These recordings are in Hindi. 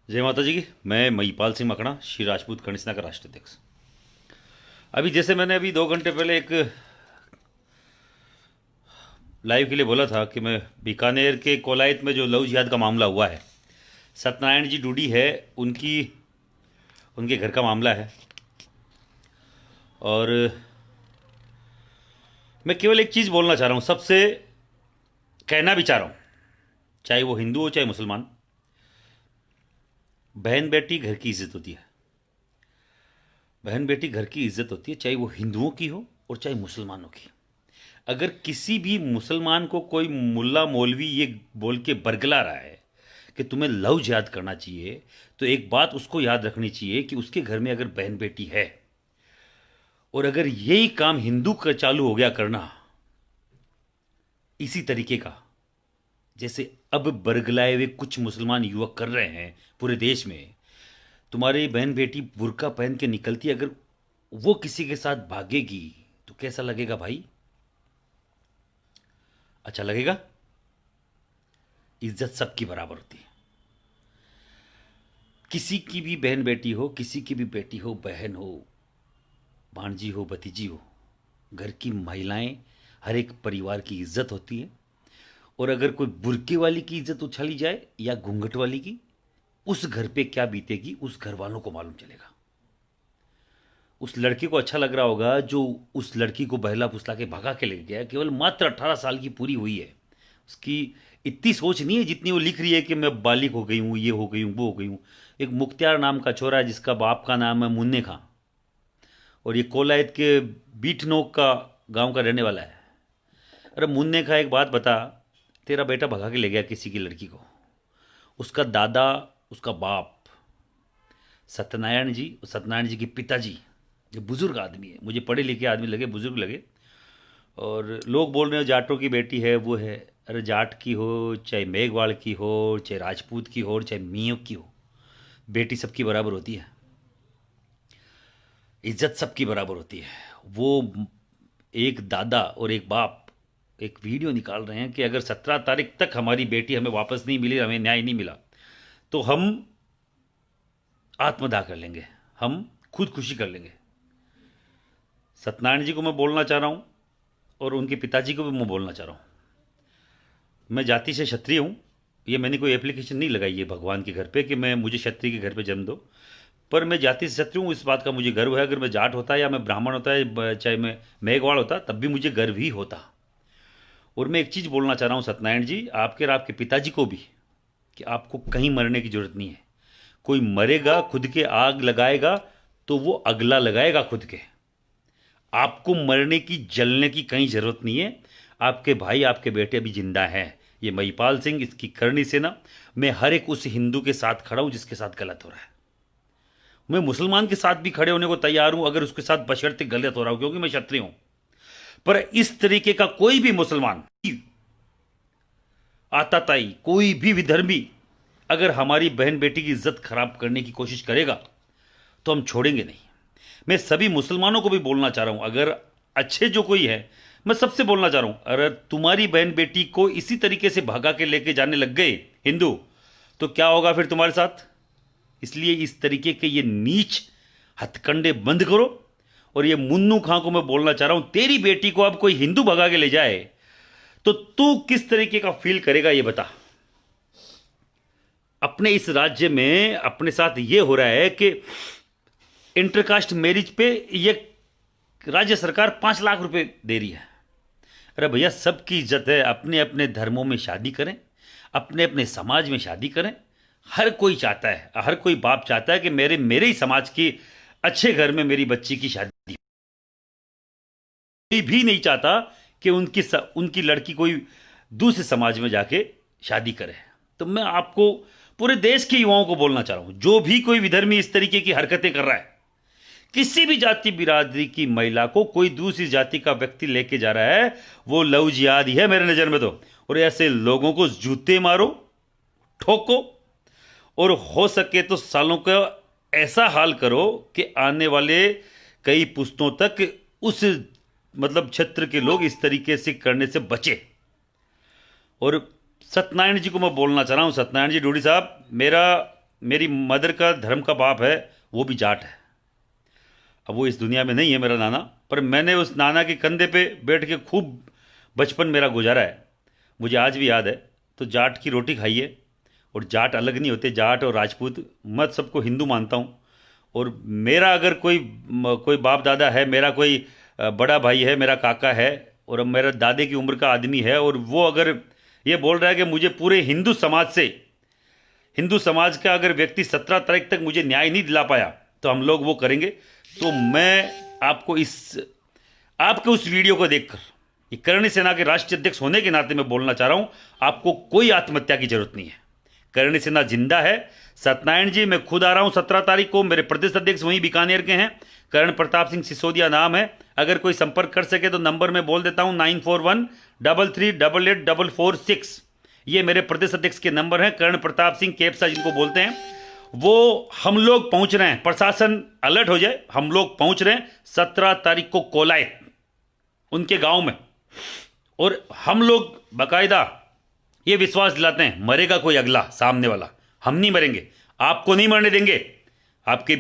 जय माता जी की। मैं महिपाल सिंह मकड़ा, श्री राजपूत कनिष्ठा का राष्ट्रीय अध्यक्ष। अभी जैसे मैंने अभी 2 घंटे पहले एक लाइव के लिए बोला था कि मैं बीकानेर के कोलायत में जो लव जिहाद का मामला हुआ है, सत्यनारायण जी डूडी है, उनकी उनके घर का मामला है। और मैं केवल एक चीज़ बोलना चाह रहा हूँ, सबसे कहना भी चाह रहा हूँ, चाहे वो हिंदू हो चाहे मुसलमान, बहन बेटी घर की इज्जत होती है। बहन बेटी घर की इज्जत होती है, चाहे वो हिंदुओं की हो और चाहे मुसलमानों की। अगर किसी भी मुसलमान को कोई मुल्ला मौलवी ये बोल के बरगला रहा है कि तुम्हें लव जिहाद करना चाहिए, तो एक बात उसको याद रखनी चाहिए कि उसके घर में अगर बहन बेटी है और अगर यही काम हिंदू का चालू हो गया करना इसी तरीके का, जैसे अब बरगलाए हुए कुछ मुसलमान युवक कर रहे हैं पूरे देश में, तुम्हारी बहन बेटी बुर्का पहन के निकलती, अगर वो किसी के साथ भागेगी तो कैसा लगेगा भाई? अच्छा लगेगा? इज्जत सबकी बराबर होती है। किसी की भी बहन बेटी हो, किसी की भी बेटी हो, बहन हो, भांजी हो, भतीजी हो, घर की महिलाएं, हर एक परिवार की इज्जत होती है। और अगर कोई बुर्के वाली की इज्जत उछाली जाए या घूंघट वाली की, उस घर पे क्या बीतेगी उस घर वालों को मालूम चलेगा। उस लड़के को अच्छा लग रहा होगा जो उस लड़की को बहला फुसला के भगा के ले गया, केवल मात्र 18 साल की पूरी हुई है। उसकी इतनी सोच नहीं है जितनी वो लिख रही है कि मैं बालिग हो गई हूँ, ये हो गई हूँ, वो हो गई हूँ। एक मुख्तियार नाम का छोरा है जिसका बाप का नाम है मुन्ने खां, और ये कोलायत के बीठनोक का गांव का रहने वाला है। अरे मुन्ने खां, एक बात बता, तेरा बेटा भगा के ले गया किसी की लड़की को, उसका दादा, उसका बाप सत्यनारायण जी के पिताजी, जो बुजुर्ग आदमी है, मुझे पढ़े लिखे आदमी लगे, बुजुर्ग लगे। और लोग बोल रहे हो जाटों की बेटी है, वो है। अरे जाट की हो, चाहे मेघवाड़ की हो, चाहे राजपूत की हो, चाहे मियों की हो, बेटी सबकी बराबर होती है, इज्जत सबकी बराबर होती है। वो एक दादा और एक बाप एक वीडियो निकाल रहे हैं कि अगर 17 तारीख तक हमारी बेटी हमें वापस नहीं मिली, हमें न्याय नहीं मिला, तो हम आत्मदाह कर लेंगे, हम खुदकुशी कर लेंगे। सत्यनारायण जी को मैं बोलना चाह रहा हूँ और उनके पिताजी को भी मैं बोलना चाह रहा हूँ, मैं जाति से क्षत्रिय हूँ। ये मैंने कोई एप्लीकेशन नहीं लगाई है भगवान के घर पे कि मैं मुझे क्षत्रिय के घर पे जन्म दो, पर मैं जाति से क्षत्रिय हूँ, इस बात का मुझे गर्व है। अगर मैं जाट होता या मैं ब्राह्मण होता है, चाहे मैं मेघवाड़ होता, तब भी मुझे गर्व ही होता। और मैं एक चीज़ बोलना चाह रहा हूँ सत्यनारायण जी, आपके और आपके पिताजी को भी, कि आपको कहीं मरने की जरूरत नहीं है। कोई मरेगा खुद के आग लगाएगा तो वो अगला लगाएगा खुद के। आपको मरने की, जलने की कहीं जरूरत नहीं है। आपके भाई, आपके बेटे अभी जिंदा हैं। ये महिपाल सिंह, इसकी करनी सेना, मैं हर एक उस हिंदू के साथ खड़ा हूं जिसके साथ गलत हो रहा है। मैं मुसलमान के साथ भी खड़े होने को तैयार हूं अगर उसके साथ बशर्ते गलत हो रहा हूं, क्योंकि मैं क्षत्रिय हूं। पर इस तरीके का कोई भी मुसलमान, आताताई, कोई भी विधर्मी अगर हमारी बहन बेटी की इज्जत खराब करने की कोशिश करेगा तो हम छोड़ेंगे नहीं। मैं सभी मुसलमानों को भी बोलना चाह रहा हूं, अगर अच्छे जो कोई है, मैं सबसे बोलना चाह रहा हूं, अगर तुम्हारी बहन बेटी को इसी तरीके से भगा के लेके जाने लग गए हिंदू, तो क्या होगा फिर तुम्हारे साथ? इसलिए इस तरीके के ये नीच हथकंडे बंद करो। और ये मुन्नू खां को मैं बोलना चाह रहा हूं, तेरी बेटी को अब कोई हिंदू भगा के ले जाए तो तू किस तरीके का फील करेगा ये बता। अपने इस राज्य में अपने साथ ये हो रहा है कि इंटरकास्ट मैरिज पे ये राज्य सरकार 5 लाख रुपए दे रही है। अरे भैया, सबकी इज्जत है, अपने अपने धर्मों में शादी करें, अपने अपने समाज में शादी करें। हर कोई चाहता है, हर कोई बाप चाहता है कि मेरे मेरे ही समाज की अच्छे घर में मेरी बच्ची की शादी। कोई भी नहीं चाहता कि उनकी लड़की कोई दूसरे समाज में जाके शादी करे। तो मैं आपको, पूरे देश के युवाओं को बोलना चाह रहा हूं, जो भी कोई विधर्मी इस तरीके की हरकतें कर रहा है, किसी भी जाति बिरादरी की महिला को कोई दूसरी जाति का व्यक्ति लेके जा रहा है, वो लव जिहाद ही है मेरे नजर में तो। और ऐसे लोगों को जूते मारो, ठोको, और हो सके तो सालों का ऐसा हाल करो कि आने वाले कई पुश्तों तक उस मतलब क्षेत्र के लोग इस तरीके से करने से बचे। और सत्यनारायण जी को मैं बोलना चाह रहा हूं, सत्यनारायण जी डोडी साहब, मेरा मेरी मदर का धर्म का बाप है वो भी जाट है। अब वो इस दुनिया में नहीं है मेरा नाना, पर मैंने उस नाना के कंधे पे बैठ के खूब बचपन मेरा गुजारा है, मुझे आज भी याद है। तो जाट की रोटी खाइए, और जाट अलग नहीं होते, जाट और राजपूत, मैं सबको हिंदू मानता हूँ। और मेरा अगर कोई बाप दादा है, मेरा कोई बड़ा भाई है, मेरा काका है, और अब मेरा दादे की उम्र का आदमी है, और वो अगर ये बोल रहा है कि मुझे पूरे हिंदू समाज का अगर व्यक्ति 17 तारीख तक मुझे न्याय नहीं दिला पाया तो हम लोग वो करेंगे। तो मैं आपके उस वीडियो को देखकर, ये करणी सेना के राष्ट्रीय अध्यक्ष होने के नाते मैं बोलना चाह रहा हूं, आपको कोई आत्महत्या की जरूरत नहीं है। करणी सेना जिंदा है। सत्यनारायण जी, मैं खुद आ रहा हूं 17 तारीख को, मेरे प्रदेश अध्यक्ष वहीं बीकानेर के हैं, कर्ण प्रताप सिंह सिसोदिया नाम है। अगर कोई संपर्क कर सके तो नंबर मैं बोल देता हूं, 9413388446। ये मेरे प्रदेश अध्यक्ष के नंबर हैं, कर्ण प्रताप सिंह केपसा जिनको बोलते हैं। वो हम लोग पहुंच रहे हैं, प्रशासन अलर्ट हो जाए, हम लोग पहुंच रहे हैं 17 तारीख को कोलायत उनके गांव में। और हम लोग बाकायदा ये विश्वास दिलाते हैं, मरेगा कोई अगला सामने वाला, हम नहीं मरेंगे, आपको नहीं मरने देंगे। आपकी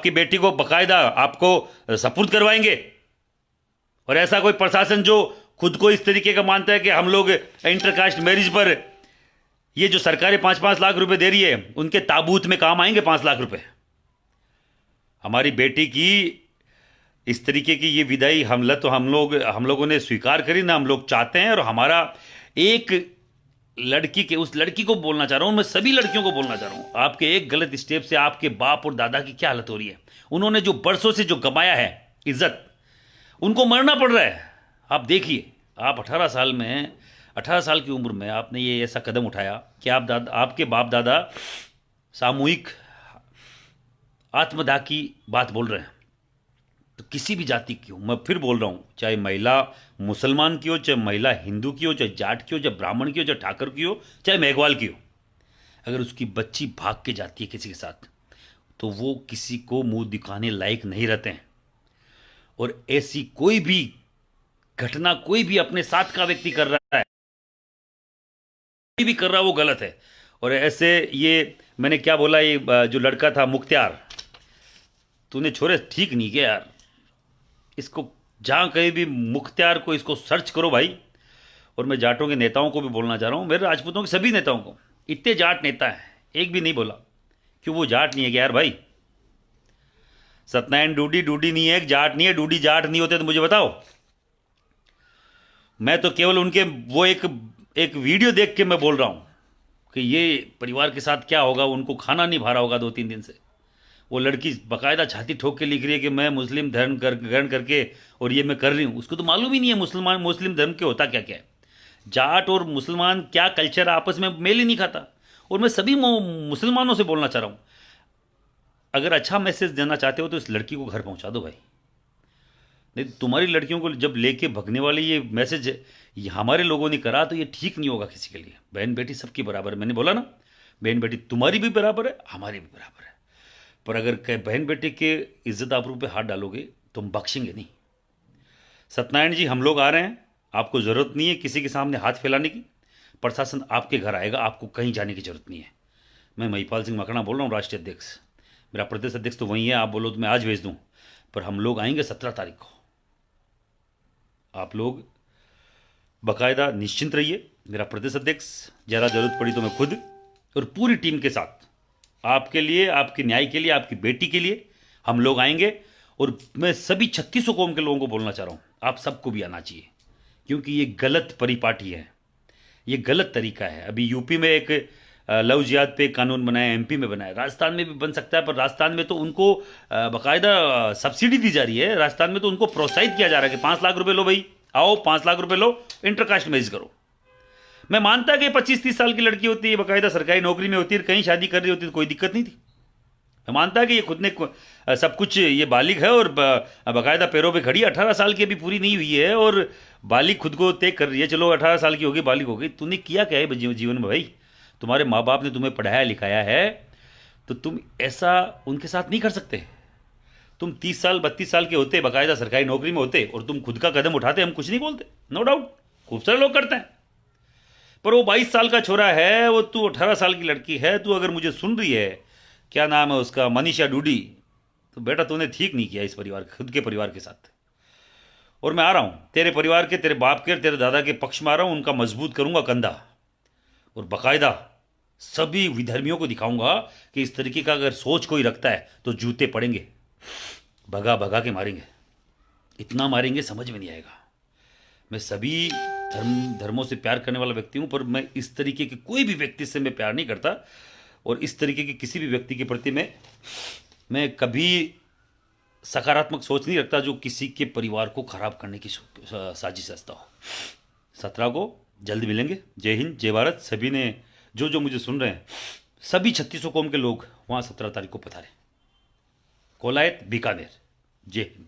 बेटी को बाकायदा आपको सपुर्द करवाएंगे। और ऐसा कोई प्रशासन जो खुद को इस तरीके का मानता है कि हम लोग इंटरकास्ट मैरिज पर ये जो सरकारें 5-5 लाख रुपए दे रही है, उनके ताबूत में काम आएंगे 5 लाख रुपए। हमारी बेटी की इस तरीके की ये विदाई हमला तो हम लोगों ने स्वीकार करी ना, हम लोग चाहते हैं। और हमारा एक लड़की के, उस लड़की को बोलना चाह रहा हूं, मैं सभी लड़कियों को बोलना चाह रहा हूं, आपके एक गलत स्टेप से आपके बाप और दादा की क्या हालत हो रही है। उन्होंने जो बरसों से जो गमाया है इज्जत, उनको मरना पड़ रहा है। आप देखिए, आप 18 साल की उम्र में आपने ये ऐसा कदम उठाया कि आपके बाप दादा सामूहिक आत्मदाह की बात बोल रहे हैं। तो किसी भी जाति की हो, मैं फिर बोल रहा हूं, चाहे महिला मुसलमान की हो, चाहे महिला हिंदू की हो, चाहे जाट की हो, चाहे ब्राह्मण की हो, चाहे ठाकर की हो, चाहे मेघवाल की हो, अगर उसकी बच्ची भाग के जाती है किसी के साथ, तो वो किसी को मुंह दिखाने लायक नहीं रहते हैं। और ऐसी कोई भी घटना कोई भी अपने साथ का व्यक्ति कर रहा है, कोई भी कर रहा है, वो गलत है। और ऐसे ये मैंने क्या बोला, ये जो लड़का था मुख्तियार, तूने छोरे ठीक नहीं किया यार। इसको जहां कहीं भी मुख्तियार को इसको सर्च करो भाई। और मैं जाटों के नेताओं को भी बोलना चाह रहा हूं, मेरे राजपूतों के सभी नेताओं को, इतने जाट नेता हैं, एक भी नहीं बोला क्यों वो जाट नहीं है क्या यार भाई। सत्यनारायण डूडी नहीं है, एक जाट नहीं है, डूडी जाट नहीं होते तो मुझे बताओ। मैं तो केवल उनके वो एक वीडियो देख के मैं बोल रहा हूं कि ये परिवार के साथ क्या होगा, उनको खाना नहीं भा रहा होगा 2-3 दिन से। वो लड़की बाकायदा छाती ठोक के लिख रही है कि मैं मुस्लिम धर्म ग्रहण करके और ये मैं कर रही हूँ। उसको तो मालूम ही नहीं है मुस्लिम धर्म के होता क्या क्या है। जाट और मुसलमान क्या कल्चर आपस में मेल ही नहीं खाता। और मैं सभी मुसलमानों से बोलना चाह रहा हूँ, अगर अच्छा मैसेज देना चाहते हो तो इस लड़की को घर पहुँचा दो भाई। नहीं तुम्हारी लड़कियों को जब लेके भगने वाले ये मैसेज ये हमारे लोगों ने करा तो ये ठीक नहीं होगा किसी के लिए। बहन बेटी सबकी बराबर है, मैंने बोला ना, बहन बेटी तुम्हारी भी बराबर है, हमारी भी बराबर है। पर अगर बहन बेटी के इज्जत आबरू पे हाथ डालोगे तो हम बख्शेंगे नहीं। सत्यनारायण जी, हम लोग आ रहे हैं, आपको ज़रूरत नहीं है किसी के सामने हाथ फैलाने की। प्रशासन आपके घर आएगा, आपको कहीं जाने की जरूरत नहीं है। मैं महिपाल सिंह मकड़ा बोल रहा हूँ, राष्ट्रीय अध्यक्ष। मेरा प्रदेश अध्यक्ष तो वही है, आप बोलो तो मैं आज भेज दूँ, पर हम लोग आएंगे 17 तारीख को। आप लोग बाकायदा निश्चिंत रहिए। मेरा प्रदेश अध्यक्ष, ज़्यादा जरूरत पड़ी तो मैं खुद और पूरी टीम के साथ आपके लिए, आपके न्याय के लिए, आपकी बेटी के लिए हम लोग आएंगे। और मैं सभी 3600 कौम के लोगों को बोलना चाह रहा हूँ, आप सबको भी आना चाहिए, क्योंकि ये गलत परिपाटी है, ये गलत तरीका है। अभी यूपी में एक लव जिहाद पे कानून बनाया, एमपी में बनाया, राजस्थान में भी बन सकता है, पर राजस्थान में तो उनको बाकायदा सब्सिडी दी जा रही है। राजस्थान में तो उनको प्रोत्साहित किया जा रहा है कि 5 लाख रुपए लो भाई, आओ 5 लाख रुपए लो, इंटरकास्ट मैरिज करो। मैं मानता कि 25-30 साल की लड़की होती है, बाकायदा सरकारी नौकरी में होती है, कहीं शादी कर रही होती है तो कोई दिक्कत नहीं थी। मैं मानता कि ये खुद ने सब कुछ, ये बालिग है और बाकायदा पैरों पे खड़ी है, 18 साल की अभी पूरी नहीं हुई है और बालिग खुद को तय कर रही है। चलो 18 साल की होगी, बालिग हो गई। तूने किया क्या है जीवन में भाई? तुम्हारे माँ बाप ने तुम्हें पढ़ाया लिखाया है, तो तुम ऐसा उनके साथ नहीं कर सकते। तुम 30 साल 32 साल के होते, बाकायदा सरकारी नौकरी में होते और तुम खुद का कदम उठाते, हम कुछ नहीं बोलते, नो डाउट खूब सारे लोग करते हैं। पर वो 22 साल का छोरा है, वो तू 18 साल की लड़की है, तू अगर मुझे सुन रही है, क्या नाम है उसका, मनीषा डूडी, तो बेटा तूने ठीक नहीं किया इस परिवार, खुद के परिवार के साथ। और मैं आ रहा हूँ तेरे परिवार के, तेरे बाप के, तेरे दादा के पक्ष में आ रहा हूँ, उनका मजबूत करूंगा कंधा, और बाकायदा सभी विधर्मियों को दिखाऊंगा कि इस तरीके का अगर सोच कोई रखता है तो जूते पड़ेंगे, भगा भगा के मारेंगे, इतना मारेंगे समझ में नहीं आएगा। मैं सभी धर्मों से प्यार करने वाला व्यक्ति हूं, पर मैं इस तरीके के कोई भी व्यक्ति से मैं प्यार नहीं करता, और इस तरीके के किसी भी व्यक्ति के प्रति मैं कभी सकारात्मक सोच नहीं रखता जो किसी के परिवार को खराब करने की साजिश रचता हो। 17 को जल्द मिलेंगे। जय हिंद, जय भारत। सभी ने जो जो मुझे सुन रहे हैं, सभी 3600 कौम के लोग वहाँ 17 तारीख को पधारें, कोलायत बीकानेर। जय हिंद।